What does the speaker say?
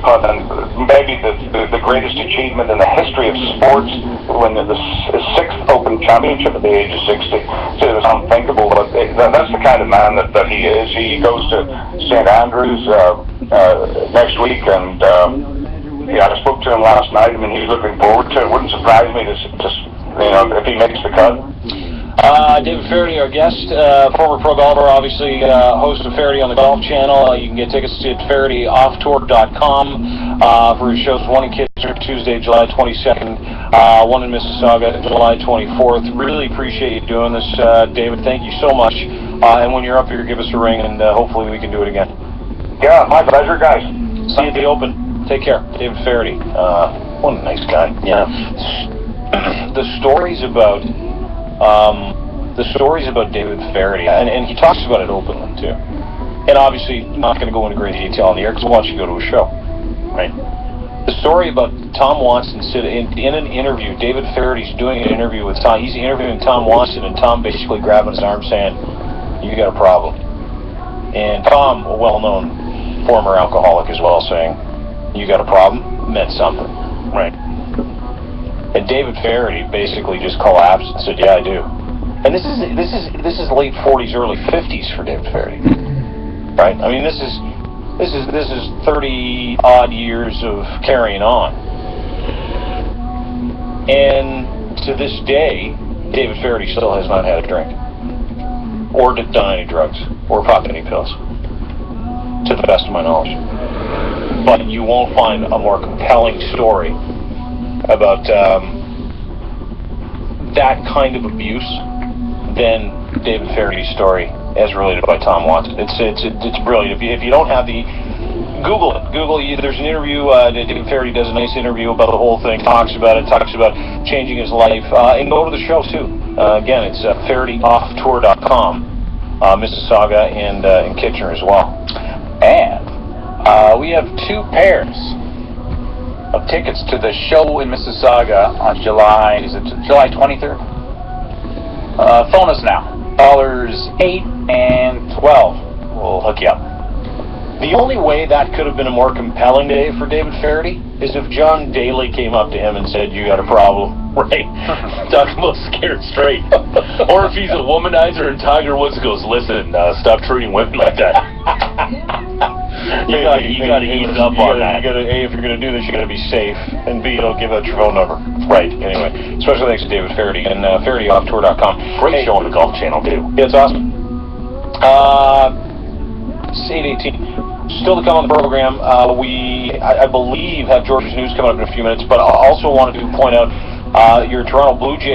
thought maybe the greatest achievement in the history of sports, when the sixth Open Championship at the age of 60. So it was unthinkable, but that's the kind of man that he is. He goes to St. Andrews next week, and I spoke to him last night. I mean, he's looking forward to it. It wouldn't surprise me if he makes the cut. David Feherty, our guest, former pro golfer, obviously host of Feherty on the Golf Channel. You can get tickets at FehertyOffTour.com for his shows, one in Kitchener, Tuesday, July 22nd, one in Mississauga, July 24th. Really appreciate you doing this, David. Thank you so much. And when you're up here, give us a ring, and hopefully we can do it again. Yeah, my pleasure, guys. See you at the Open. Take care. David Feherty. What a nice guy. Yeah. The stories about David Feherty, and he talks about it openly too. And obviously, not going to go into great detail on the air because once you go to a show, right? The story about Tom Watson in an interview. David Feherty's doing an interview with Tom. He's interviewing Tom Watson, and Tom basically grabbing his arm, saying, "You got a problem." And Tom, a well-known former alcoholic as well, saying, "You got a problem," meant something, right? And David Feherty basically just collapsed and said, "Yeah, I do." And this is late 40s, early 50s for David Feherty, right? I mean, this is 30 odd years of carrying on, and to this day, David Feherty still has not had a drink, or done any drugs, or popped any pills, to the best of my knowledge. But you won't find a more compelling story about that kind of abuse than David Feherty's story as related by Tom Watson. It's brilliant. If you don't have the, Google it. There's an interview. David Feherty does a nice interview about the whole thing. Talks about changing his life. And go to the show too. Again, it's FehertyOffTour.com, Mississauga and in Kitchener as well. And we have two pairs of tickets to the show in Mississauga on July 23rd? Phone us now. $8 and $12. We'll hook you up. The only way that could have been a more compelling day for David Feherty is if John Daly came up to him and said, "You got a problem." Right? Talk about scared straight. Or if he's a womanizer and Tiger Woods goes, "Listen, stop treating women like that." You got to ease up on that. If you're going to do this, you got to be safe, and B, don't give out your phone number. Right. Anyway, special thanks to David Feherty and FehertyOffTour.com. Great show on the Golf Channel too. Yeah, it's awesome. It's 8:18. Still to come on the program. I believe, have George's news coming up in a few minutes, but I also wanted to point out your Toronto Blue Jays